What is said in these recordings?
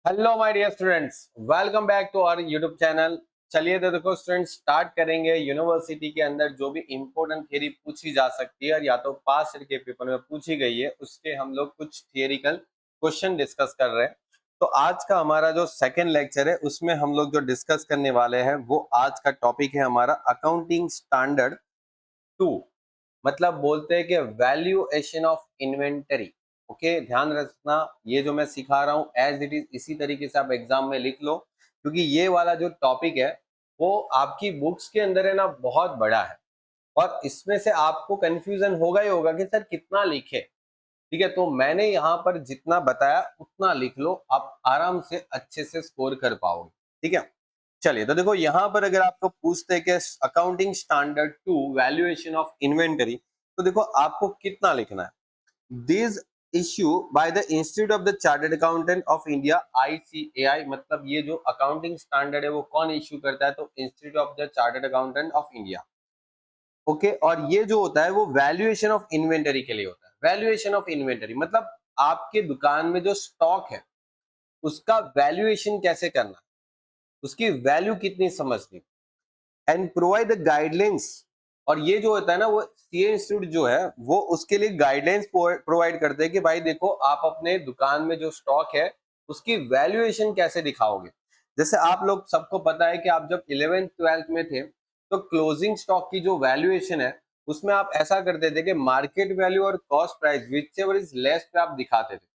Hello my dear students, welcome back to our YouTube channel. चलिए तो देखो students, start करेंगे। यूनिवर्सिटी के अंदर जो भी इंपॉर्टेंट थ्योरी पूछी जा सकती है या तो पास्ट ईयर के पेपर में पूछी गई है, उसके हम लोग कुछ थियरिकल क्वेश्चन डिस्कस कर रहे हैं। तो आज का हमारा जो सेकंड लेक्चर है उसमें हम लोग जो डिस्कस करने वाले हैं वो आज का टॉपिक है हमारा अकाउंटिंग स्टैंडर्ड 2। मतलब बोलते हैं कि वैल्यूएशन ऑफ इन्वेंटरी। ओके, ध्यान रखना, ये जो मैं सिखा रहा हूँ एज इट इज इसी तरीके से आप एग्जाम में लिख लो, क्योंकि ये वाला जो टॉपिक है वो आपकी बुक्स के अंदर है ना, बहुत बड़ा है और इसमें से आपको कंफ्यूजन होगा ही होगा कि सर कितना लिखे। ठीक है, तो मैंने यहाँ पर जितना बताया उतना लिख लो, आप आराम से अच्छे से स्कोर कर पाओगे। ठीक है, चलिए तो देखो यहाँ पर अगर आपको पूछते हैं कि accounting standard 2 valuation of inventory, तो देखो आपको कितना लिखना है। This issue by the institute of the chartered accountant of India, ICAI. मतलब ये जो अकाउंटिंग स्टैंडर्ड है वो कौन इश्यू करता है, तो institute of the chartered accountant of India. Okay, और ये जो होता है वो वैल्यूएशन ऑफ इन्वेंटरी के लिए होता है। वैल्यूएशन ऑफ इन्वेंटरी मतलब आपके दुकान में जो स्टॉक है उसका वैल्यूएशन कैसे करना, उसकी वैल्यू कितनी समझनी, एंड प्रोवाइड द गाइडलाइंस। और ये जो होता है ना, वो सीए इंस्टीट्यूट जो है वो उसके लिए गाइडलाइंस प्रोवाइड करते हैं कि भाई देखो आप अपने दुकान में जो स्टॉक है उसकी वैल्यूएशन कैसे दिखाओगे। जैसे आप लोग सबको पता है कि आप जब 11th 12th में थे तो क्लोजिंग स्टॉक की जो वैल्यूएशन है उसमें आप ऐसा करते थे कि मार्केट वैल्यू और cost price which ever is less पे आप दिखाते थे।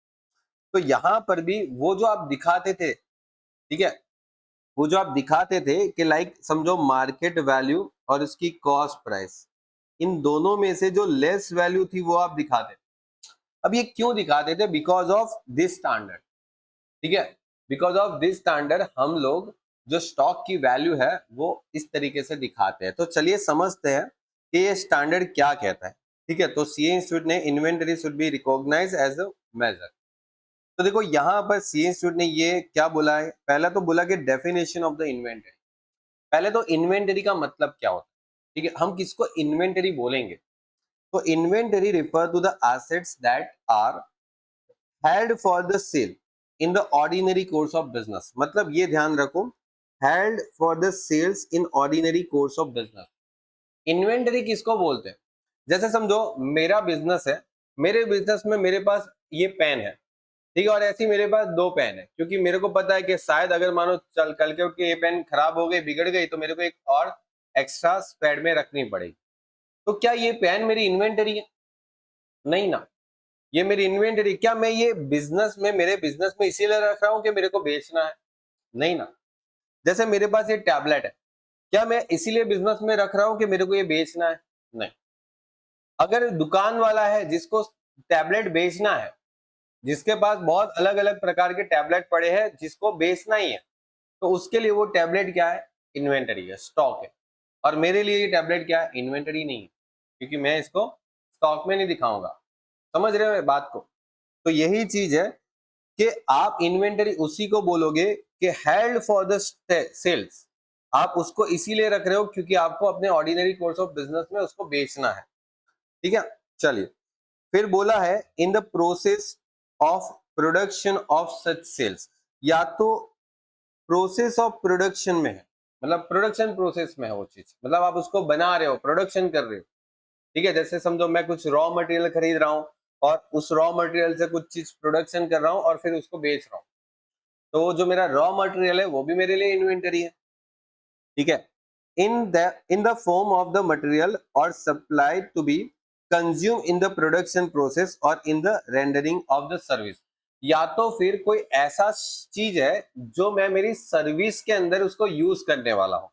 तो यहां पर भी वो जो आप दिखाते थे, ठीक है, वो जो आप दिखाते थे कि लाइक समझो मार्केट वैल्यू और उसकी कॉस्ट प्राइस, इन दोनों में से जो लेस वैल्यू थी वो आप दिखाते थे। अब ये क्यों दिखाते थे? Because of this standard. ठीक है, बिकॉज ऑफ दिस स्टैंडर्ड हम लोग जो स्टॉक की वैल्यू है वो इस तरीके से दिखाते हैं। तो चलिए समझते हैं कि ये स्टैंडर्ड क्या कहता है। ठीक है, तो सीए इंस्टीट्यूट ने inventory should be recognise as a measure. तो देखो यहाँ पर सीए इंस्टीट्यूट ने ये क्या बोला है, पहला तो बोला कि डेफिनेशन ऑफ द इन्वेंटरी। पहले तो इन्वेंटरी का मतलब क्या होता है, ठीक है, हम किसको इन्वेंटरी बोलेंगे। तो inventory refer to the assets that are held for the sale in the ordinary course of business. मतलब ये ध्यान रखो, held for the sales in ordinary course of business. Inventory किसको बोलते हैं? जैसे समझो मेरा बिजनेस है, मेरे बिजनेस में मेरे पास ये पेन है, ठीक है, और ऐसी मेरे पास दो पेन है, क्योंकि मेरे को पता है कि शायद अगर मानो चल कल के उठ के ये पेन खराब हो गई, बिगड़ गई, तो मेरे को एक और एक्स्ट्रा स्पेड में रखनी पड़ेगी। तो क्या ये पेन मेरी इन्वेंटरी है? नहीं ना। ये मेरी इन्वेंटरी, क्या मैं ये बिजनेस में, मेरे बिजनेस में इसीलिए रख रहा हूं कि मेरे को बेचना है? नहीं ना। जैसे मेरे पास ये टैबलेट है, क्या मैं इसीलिए बिजनेस में रख रहा हूं कि मेरे को ये बेचना है? नहीं। अगर दुकान वाला है जिसको टैबलेट बेचना है, जिसके पास बहुत अलग अलग प्रकार के टैबलेट पड़े हैं जिसको बेचना ही है, तो उसके लिए वो टैबलेट क्या है? इन्वेंटरी है, स्टॉक है। और मेरे लिए ये टैबलेट क्या है? इन्वेंटरी नहीं है, क्योंकि मैं इसको स्टॉक में नहीं दिखाऊंगा। समझ रहे हो बात को? तो यही चीज है कि आप इन्वेंटरी उसी को बोलोगे कि हेल्ड फॉर द सेल्स। आप उसको इसीलिए रख रहे हो क्योंकि आपको अपने ऑर्डिनरी कोर्स ऑफ बिजनेस में उसको बेचना है। ठीक है, चलिए फिर बोला है in the process of production of such sales. या तो प्रोसेस ऑफ प्रोडक्शन में है, मतलब प्रोडक्शन प्रोसेस में है वो चीज, मतलब आप उसको बना रहे हो, प्रोडक्शन कर रहे हो। ठीक है, जैसे समझो मैं कुछ रॉ मटेरियल खरीद रहा हूँ और उस रॉ मटेरियल से कुछ चीज प्रोडक्शन कर रहा हूँ और फिर उसको बेच रहा हूँ, तो जो मेरा रॉ मटेरियल है वो भी मेरे लिए इन्वेंटरी है। ठीक है, in the form of the material or supplied to be consume in the production process or in the rendering of the service. या तो फिर कोई ऐसा चीज है जो मैं मेरी सर्विस के अंदर उसको यूज करने वाला हूं,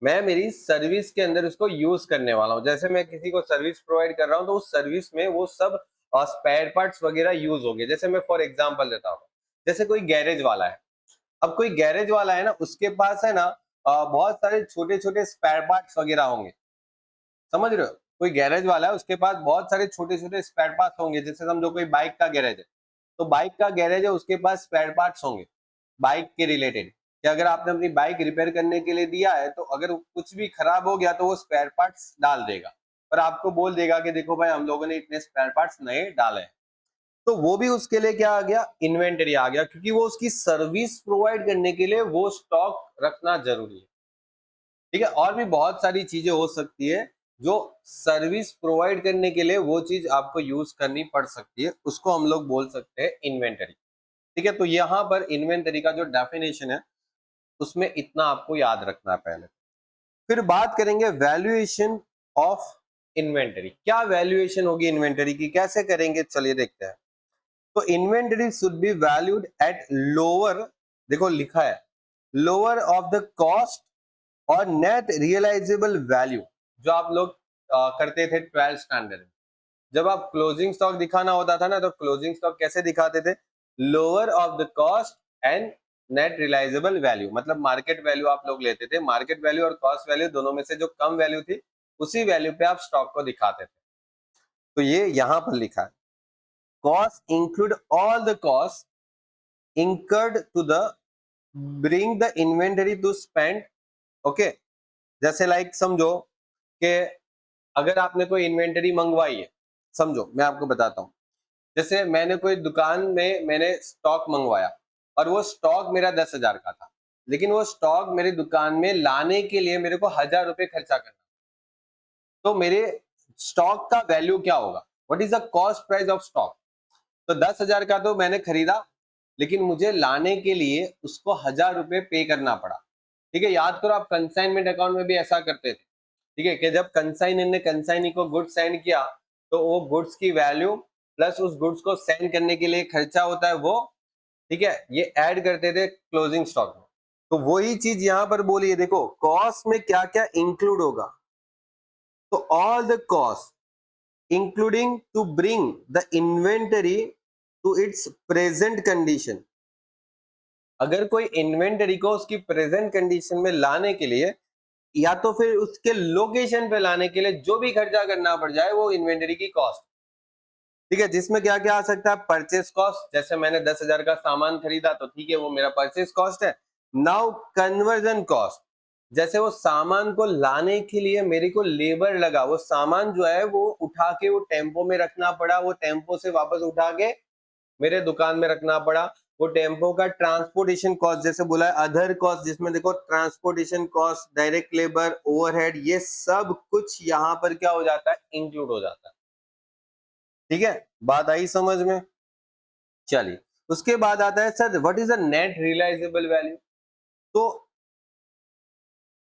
मैं मेरी सर्विस के अंदर उसको यूज करने वाला हूं। जैसे मैं किसी को सर्विस प्रोवाइड कर रहा हूं तो उस सर्विस में वो सब स्पेयर पार्ट्स वगैरह यूज हो गए। जैसे मैं फॉर एग्जांपल देता हूं, जैसे कोई गैरेज वाला है, अब कोई गैरेज वाला है ना, उसके पास है ना बहुत सारे छोटे छोटे स्पेयर पार्ट्स वगैरह होंगे। समझ रहे हो? कोई गैरेज वाला है, उसके पास बहुत सारे छोटे छोटे स्पेयर पार्ट्स होंगे। जैसे समझो कोई बाइक का गैरेज है, तो बाइक का गैरेज है, उसके पास स्पेयर पार्ट्स होंगे बाइक के रिलेटेड, कि अगर आपने अपनी बाइक रिपेयर करने के लिए दिया है तो अगर कुछ भी खराब हो गया तो वो स्पेयर पार्ट्स डाल देगा और आपको बोल देगा कि देखो भाई हम लोगों ने इतने स्पेयर पार्ट्स नए डाले हैं। तो वो भी उसके लिए क्या आ गया, इन्वेंटरी आ गया, क्योंकि वो उसकी सर्विस प्रोवाइड करने के लिए वो स्टॉक रखना जरूरी है। ठीक है, और भी बहुत सारी चीजें हो सकती है जो सर्विस प्रोवाइड करने के लिए वो चीज आपको यूज करनी पड़ सकती है, उसको हम लोग बोल सकते हैं इन्वेंटरी। ठीक है, तो यहाँ पर इन्वेंटरी का जो डेफिनेशन है उसमें इतना आपको याद रखना है पहले। फिर बात करेंगे वैल्यूएशन ऑफ इन्वेंटरी। क्या वैल्यूएशन होगी इन्वेंटरी की, कैसे करेंगे, चलिए देखते हैं। तो inventory should be valued at lower, देखो लिखा है लोअर ऑफ द कॉस्ट और नेट रियलाइजेबल वैल्यू, जो आप लोग करते थे 12 स्टैंडर्ड में। जब आप क्लोजिंग स्टॉक दिखाना होता था ना, तो क्लोजिंग स्टॉक कैसे दिखाते थे, lower of the cost and net realisable value, मतलब मार्केट वैल्यू आप लोग लेते थे, मार्केट वैल्यू और कॉस्ट वैल्यू दोनों में से जो कम वैल्यू थी उसी वैल्यू पे आप स्टॉक को दिखाते थे। तो ये यहां पर लिखा है, cost include all the cost incurred to the bring the inventory to spend। Okay, जैसे लाइक समझो कि अगर आपने कोई इन्वेंटरी मंगवाई है, समझो मैं आपको बताता हूँ, जैसे मैंने कोई दुकान में मैंने स्टॉक मंगवाया और वो स्टॉक मेरा 10,000 का था, लेकिन वो स्टॉक मेरी दुकान में लाने के लिए मेरे को 1,000 रुपए खर्चा करना, तो मेरे स्टॉक का वैल्यू क्या होगा, what is the cost price of stock. तो 10,000 का तो मैंने खरीदा, लेकिन मुझे लाने के लिए उसको 1,000 रुपए पे करना पड़ा। ठीक है, याद करो आप कंसाइनमेंट अकाउंट में भी ऐसा करते थे। ठीक है, कि जब कंसाइनर ने कंसाइनी को गुड्स सेंड किया, तो वो गुड्स की वैल्यू प्लस उस गुड्स को सेंड करने के लिए खर्चा होता है वो, ठीक है, ये ऐड करते थे क्लोजिंग स्टॉक में। तो वही चीज यहां पर बोली है, देखो कॉस्ट में क्या क्या इंक्लूड होगा, तो all the cost including to bring the inventory to its present condition. अगर कोई इन्वेंटरी को उसकी प्रेजेंट कंडीशन में लाने के लिए या तो फिर उसके लोकेशन पे लाने के लिए जो भी खर्चा करना पड़ जाए, वो इन्वेंटरी की कॉस्ट। ठीक है, जिसमें क्या क्या आ सकता है, परचेस कॉस्ट, जैसे मैंने 10,000 का सामान खरीदा तो ठीक है वो मेरा परचेस कॉस्ट है। नाउ कन्वर्जन कॉस्ट, जैसे वो सामान को लाने के लिए मेरे को लेबर लगा, वो सामान जो है वो उठा के वो टेम्पो में रखना पड़ा, वो टेम्पो से वापस उठा के मेरे दुकान में रखना पड़ा, वो टेम्पो का ट्रांसपोर्टेशन कॉस्ट, जैसे बोला है अदर कॉस्ट, जिसमें देखो transportation cost, direct labour, overhead, ये सब कुछ यहाँ पर क्या हो जाता है, इंक्लूड हो जाता है। ठीक है, बात आई समझ में। चलिए, उसके बाद आता है sir what is the net realisable value. तो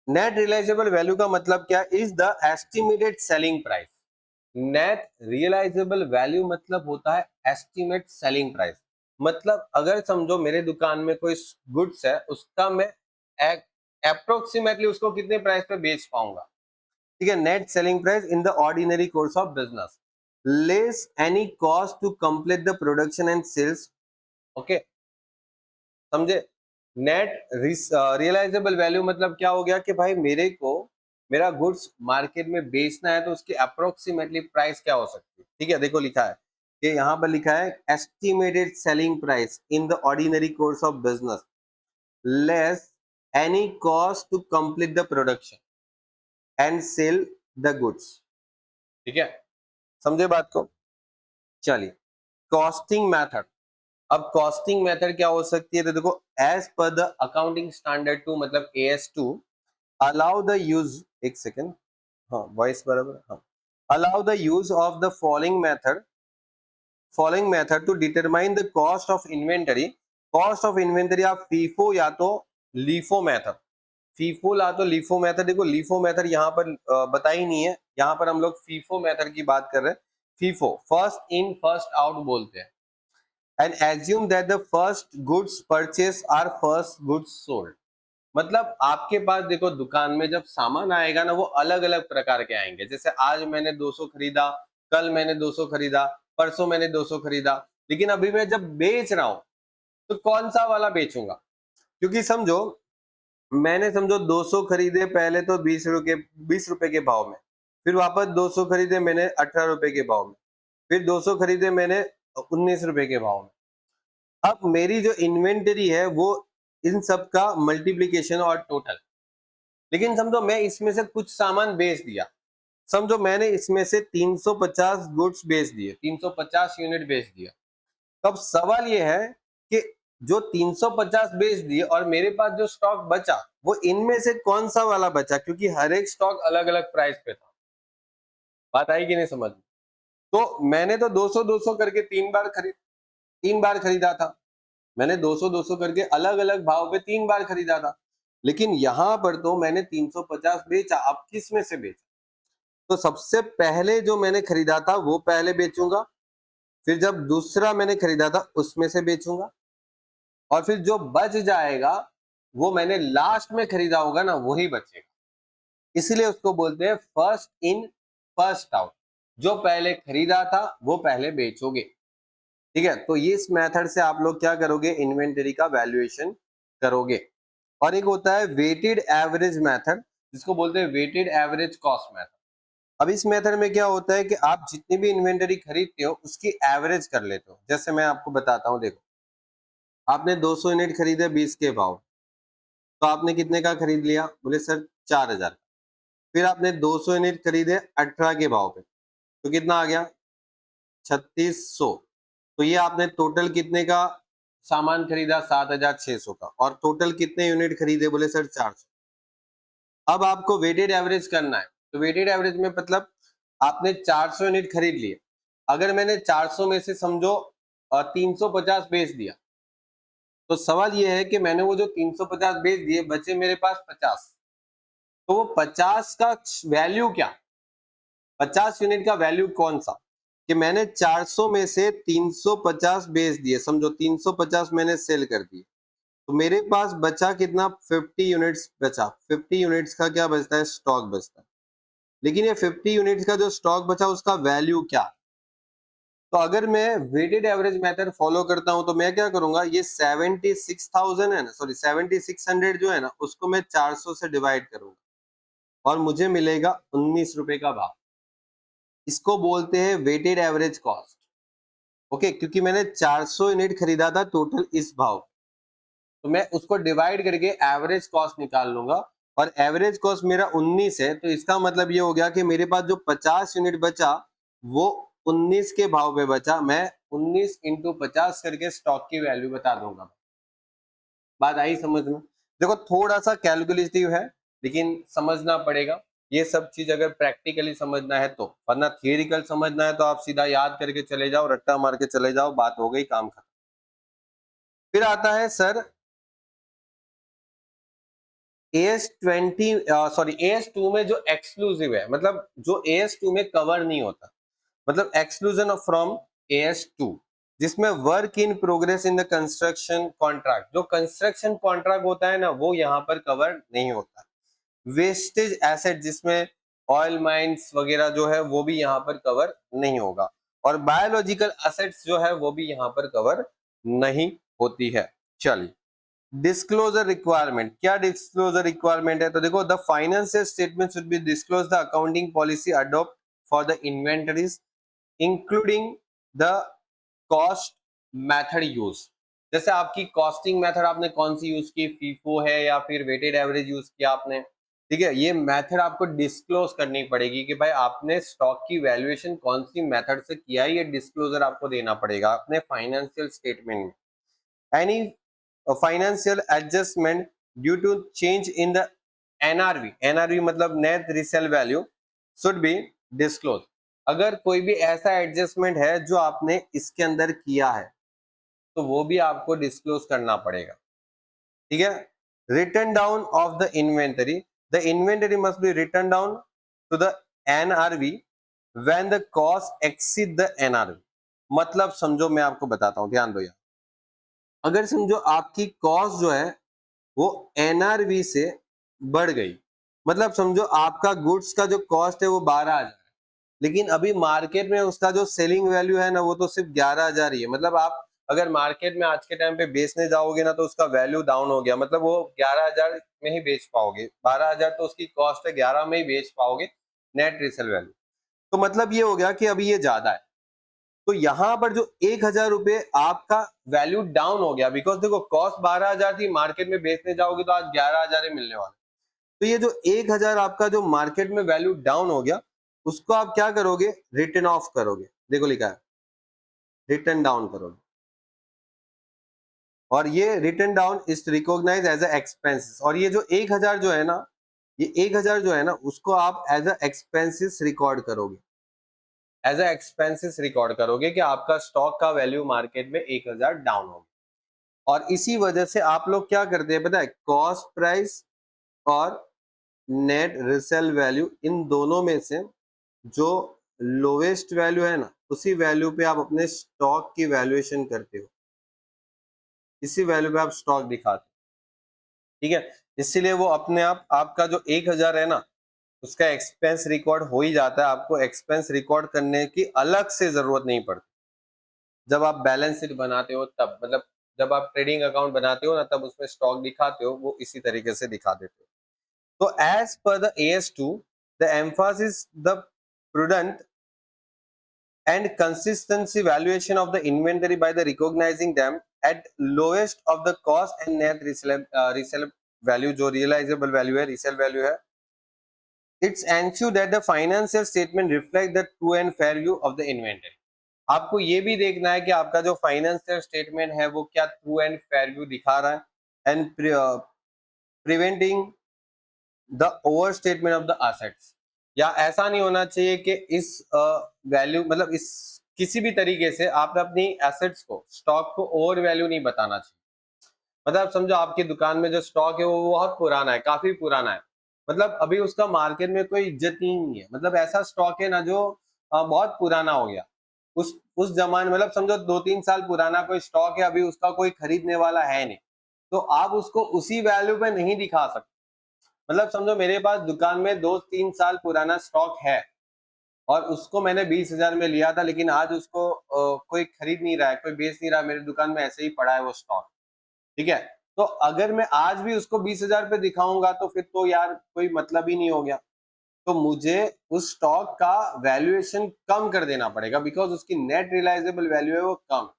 नेट रियलाइजेबल वैल्यू का मतलब क्या, is the estimated selling price. Net realisable value मतलब होता है एस्टिमेट सेलिंग प्राइस। मतलब अगर समझो मेरे दुकान में कोई गुड्स है, उसका मैं अप्रोक्सीमेटली उसको कितने प्राइस पे बेच पाऊंगा। ठीक है, net selling price in the ordinary course of business less any cost to complete the production and sales. Okay, समझे। नेट रियलाइजेबल वैल्यू मतलब क्या हो गया कि भाई मेरे को मेरा गुड्स मार्केट में बेचना है, तो उसकी अप्रोक्सीमेटली प्राइस क्या हो सकती है। ठीक है, देखो लिखा है कि यहाँ पर लिखा है estimated selling price in the ordinary course of business less any cost to complete the production and sale the goods. ठीक है, समझे बात को। चलिए, कॉस्टिंग मेथड। अब कॉस्टिंग मेथड क्या हो सकती है, तो देखो as per the accounting standard 2 मतलब AS2 अलाउ द यूज, एक सेकेंड, हाँ वॉइस बराबर, हाँ, allow the use of the following method to determine the cost of inventory. Cost of inventory आप फीफो या तो लीफो मेथड, फीफो ला तो लीफो मेथड, देखो लीफो मेथड यहाँ पर बता ही नहीं है, यहाँ पर हम लोग फीफो मेथड की बात कर रहे हैं। FIFO first in first out बोलते हैं, and assume that the first goods purchased are first goods sold। मतलब आपके पास देखो दुकान में जब सामान आएगा ना, वो अलग अलग प्रकार के आएंगे, जैसे आज मैंने 200 खरीदा, कल मैंने 200 खरीदा, परसों मैंने 200 खरीदा, लेकिन अभी मैं जब बेच रहा हूं तो कौन सा वाला बेचूंगा, क्योंकि समझो मैंने समझो 200 खरीदे पहले तो 20 रुपए के भाव में, फिर वापस 200 खरीदे मैंने 18 रुपए के भाव में, फिर 200 खरीदे मैंने 19 रुपए के भाव में। अब मेरी जो इन्वेंटरी है वो इन सब का मल्टीप्लीकेशन और टोटल। लेकिन समझो मैं इसमें से कुछ सामान बेच दिया, समझो मैंने इसमें से 350 गुड्स बेच दिए, 350 यूनिट बेच दिया, तो अब सवाल ये है कि जो 350 बेच दिए और मेरे पास जो स्टॉक बचा वो इनमें से कौन सा वाला बचा, क्योंकि हर एक स्टॉक अलग अलग प्राइस पे था। बात आई कि नहीं समझ में? तो मैंने तो 200 200 करके तीन बार खरीदा था। मैंने 200 200 करके अलग अलग भाव पे 3 बार खरीदा था, लेकिन यहां पर तो मैंने 350 बेचा। अब किस में से बेचा? तो सबसे पहले जो मैंने खरीदा था वो पहले बेचूंगा, फिर जब दूसरा मैंने खरीदा था उसमें से बेचूंगा, और फिर जो बच जाएगा वो मैंने लास्ट में खरीदा होगा ना, वही बचेगा। इसलिए उसको बोलते हैं फर्स्ट इन फर्स्ट आउट। जो पहले खरीदा था वो पहले बेचोगे। ठीक है, तो ये इस मेथड से आप लोग क्या करोगे, इन्वेंटरी का वैल्यूएशन करोगे। और एक होता है वेटेड एवरेज मेथड, जिसको बोलते हैं वेटेड एवरेज कॉस्ट मेथड। अब इस मेथड में क्या होता है कि आप जितनी भी इन्वेंटरी खरीदते हो उसकी एवरेज कर लेते हो। जैसे मैं आपको बताता हूँ, देखो आपने 200 यूनिट खरीदे 20 के भाव, तो आपने कितने का खरीद लिया? बोले सर 4000। फिर आपने 200 यूनिट खरीदे 18 के भाव पे, तो कितना आ गया? 3600। तो ये आपने टोटल कितने का सामान खरीदा? 7600 का। और टोटल कितने यूनिट खरीदे? बोले सर 400। अब आपको वेटेड एवरेज करना है। तो वेटेड एवरेज में मतलब आपने 400 यूनिट खरीद लिए, अगर मैंने 400 में से समझो 350 बेच दिया, तो सवाल ये है कि मैंने वो जो 350 बेच दिए, बचे मेरे पास 50। तो वो 50 का वैल्यू क्या? 50 यूनिट का वैल्यू कौन सा? कि मैंने 400 में से 350 बेच दिए, समझो 350 मैंने सेल कर दिए, तो मेरे पास बचा कितना? 50 यूनिट्स बचा। 50 यूनिट्स का क्या बचता है? स्टॉक बचता है। लेकिन ये 50 यूनिट्स का जो स्टॉक बचा उसका वैल्यू क्या? तो अगर मैं वेटेड एवरेज मेथड फॉलो करता हूं तो मैं क्या करूंगा, ये 76,000 है ना, सॉरी 7600 जो है ना, उसको मैं 400 से डिवाइड करूंगा और मुझे मिलेगा 19 रुपए का भाव। इसको बोलते हैं वेटेड एवरेज कॉस्ट। ओके, क्योंकि मैंने 400 यूनिट खरीदा था टोटल इस भाव, तो मैं उसको डिवाइड करके एवरेज कॉस्ट निकाल लूंगा, और एवरेज कॉस्ट मेरा 19 है, तो इसका मतलब ये हो गया कि मेरे पास जो 50 यूनिट बचा वो 19 के भाव पे बचा। मैं 19 इंटू 50 करके स्टॉक की वैल्यू बता दूंगा। बात आई समझ में? देखो थोड़ा सा कैलकुलेटिव है, लेकिन समझना पड़ेगा। ये सब चीज अगर प्रैक्टिकली समझना है तो, वरना थियरिकल समझना है तो आप सीधा याद करके चले जाओ, रट्टा मार के चले जाओ, बात हो गई, काम खत्म। फिर आता है सर AS20, सॉरी AS2 में जो एक्सक्लूसिव है, मतलब जो AS2 में कवर नहीं होता, मतलब एक्सक्लूजन फ्रॉम AS2, जिसमें work in progress in the construction contract, जो कंस्ट्रक्शन कॉन्ट्रैक्ट होता है ना, वो यहाँ पर कवर नहीं होता। वेस्टेज एसेट, जिसमें ऑयल माइंस वगैरह जो है वो भी यहाँ पर कवर नहीं होगा, और बायोलॉजिकल असेट्स जो है वो भी यहाँ पर कवर नहीं होती है। चलिए, डिस्क्लोजर रिक्वायरमेंट, क्या डिस्क्लोजर रिक्वायरमेंट है? तो देखो, the financial statement should be disclose the accounting policy adopt for the inventories including the cost method use. जैसे आपकी कॉस्टिंग मेथड आपने कौन सी यूज की, फीफो है या फिर वेटेड एवरेज यूज किया आपने, ठीक है, ये मेथड आपको डिस्क्लोज करनी पड़ेगी कि भाई आपने स्टॉक की वैल्यूएशन कौन सी मेथड से किया है, ये डिस्क्लोजर आपको देना पड़ेगा अपने फाइनेंशियल स्टेटमेंट में। Any financial adjustment due to change in the NRV मतलब net resale value should be disclose. अगर कोई भी ऐसा एडजस्टमेंट है जो आपने इसके अंदर किया है, तो वो भी आपको डिस्क्लोज करना पड़ेगा। ठीक है, written down of the inventory must be written down to the NRV when the cost exceed the NRV. मतलब समझो, मैं आपको बताता हूं, ध्यान दो यार। अगर समझो आपकी कॉस्ट जो है वो एनआरवी से बढ़ गई, मतलब समझो आपका गुड्स का जो कॉस्ट है वो 12,000, लेकिन अभी मार्केट में उसका जो सेलिंग वैल्यू है ना, वो तो सिर्फ 11,000 ही है। मतलब आप अगर मार्केट में आज के टाइम पे बेचने जाओगे ना, तो उसका वैल्यू डाउन हो गया, मतलब वो 11,000 में ही बेच पाओगे, 12,000 तो उसकी कॉस्ट है, 11 में ही बेच पाओगे नेट रीसेल वैल्यू। तो मतलब ये हो गया कि अभी ये ज्यादा है, तो यहां पर जो 1,000 रुपए आपका वैल्यू डाउन हो गया, बिकॉज देखो कॉस्ट 12,000 थी, मार्केट में बेचने जाओगे तो आज 11,000 ही मिलने वाले। तो ये जो 1,000 आपका जो मार्केट में वैल्यू डाउन हो गया, उसको आप क्या करोगे? रिटर्न ऑफ करोगे। देखो लिखा है रिटर्न डाउन करोगे। और ये written down is recognise as a expenses. और ये जो 1000 जो है ना, ये 1000 जो है ना, उसको आप एज अ एक्सपेंसेस रिकॉर्ड करोगे, एज अ एक्सपेंसेस रिकॉर्ड करोगे कि आपका स्टॉक का वैल्यू मार्केट में 1000 डाउन हो गया। और इसी वजह से आप लोग क्या करते हैं पता है, कॉस्ट प्राइस और नेट रिसेल वैल्यू, इन दोनों में से जो लोवेस्ट वैल्यू है ना, उसी वैल्यू पे आप अपने स्टॉक की वैल्यूएशन करते हो, इसी वैल्यू पे आप स्टॉक दिखाते हो, ठीक है। इसीलिए वो अपने आप आपका जो 1000 है ना, उसका एक्सपेंस रिकॉर्ड हो ही जाता है। आपको एक्सपेंस रिकॉर्ड करने की अलग से जरूरत नहीं पड़ती। जब आप बैलेंस शीट बनाते हो तब, मतलब जब आप ट्रेडिंग अकाउंट बनाते हो ना, तब उसमें स्टॉक दिखाते हो, वो इसी तरीके से दिखा देते हो। तो as per the AS2, the emphasis the prudent and consistency valuation of the inventory by the recognizing them at lowest of the cost and net resale value, जो realizable value है, resale value है, it's ensure that the financial statement reflect the true and fair view of the inventory। आपको ये भी देखना है कि आपका जो फाइनेंशियल स्टेटमेंट है वो क्या ट्रू एंड फेयर व्यू दिखा रहा है, and preventing the over statement of the assets. या ऐसा नहीं होना चाहिए कि इस वैल्यू मतलब इस किसी भी तरीके से आप अपनी एसेट्स को, स्टॉक को ओवर वैल्यू नहीं बताना चाहिए। मतलब समझो आपकी दुकान में जो स्टॉक है वो बहुत पुराना है, काफी पुराना है, मतलब अभी उसका मार्केट में कोई इज्जत नहीं है, मतलब ऐसा स्टॉक है ना जो बहुत पुराना हो गया। उस जमाने, मतलब समझो 2-3 साल पुराना कोई स्टॉक है, अभी उसका कोई खरीदने वाला है नहीं, तो आप उसको उसी वैल्यू पे नहीं दिखा सकते। मतलब समझो मेरे पास दुकान में 2-3 साल पुराना स्टॉक है और उसको मैंने 20,000 में लिया था, लेकिन आज उसको कोई खरीद नहीं रहा है, कोई बेच नहीं रहा है, मेरी दुकान में ऐसे ही पड़ा है वो स्टॉक, ठीक है। तो अगर मैं आज भी उसको 20,000 पे दिखाऊंगा तो फिर तो यार कोई मतलब ही नहीं हो गया। तो मुझे उस स्टॉक का वैल्यूएशन कम कर देना पड़ेगा, बिकॉज उसकी नेट रियलाइजेबल वैल्यू है वो कम,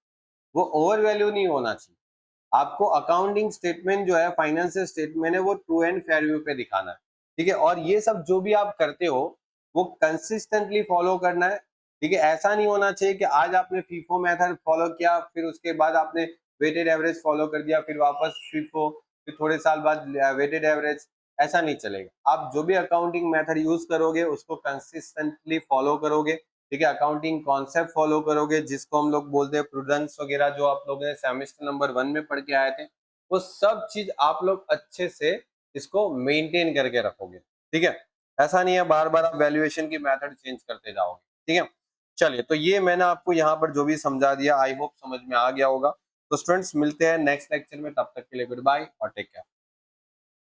वो ओवर वैल्यू नहीं होना चाहिए। आपको अकाउंटिंग स्टेटमेंट जो है, फाइनेंशियल स्टेटमेंट है, वो ट्रू एंड फेयर व्यू पे दिखाना है, ठीक है। और ये सब जो भी आप करते हो वो कंसिस्टेंटली फॉलो करना है, ठीक है। ऐसा नहीं होना चाहिए कि आज आपने फीफो मेथड फॉलो किया, फिर उसके बाद आपने वेटेड एवरेज फॉलो कर दिया, फिर वापस फीफो, फिर थोड़े साल बाद वेटेड एवरेज। ऐसा नहीं चलेगा। आप जो भी अकाउंटिंग मेथड यूज करोगे उसको कंसिस्टेंटली फॉलो करोगे, ठीक है। अकाउंटिंग कॉन्सेप्ट फॉलो करोगे, जिसको हम लोग बोलते हैं प्रूडेंस वगैरह, जो आप लोगों ने सेमेस्टर नंबर 1 में पढ़ के आए थे, वो सब चीज आप लोग अच्छे से इसको मेंटेन करके रखोगे, ठीक है। ऐसा नहीं है बार बार आप वैल्यूएशन की मेथड चेंज करते जाओगे, ठीक है। चलिए, तो ये मैंने आपको यहाँ पर जो भी समझा दिया, आई होप समझ में आ गया होगा। तो स्टूडेंट्स मिलते हैं नेक्स्ट लेक्चर में, तब तक के लिए गुड बाय और टेक केयर।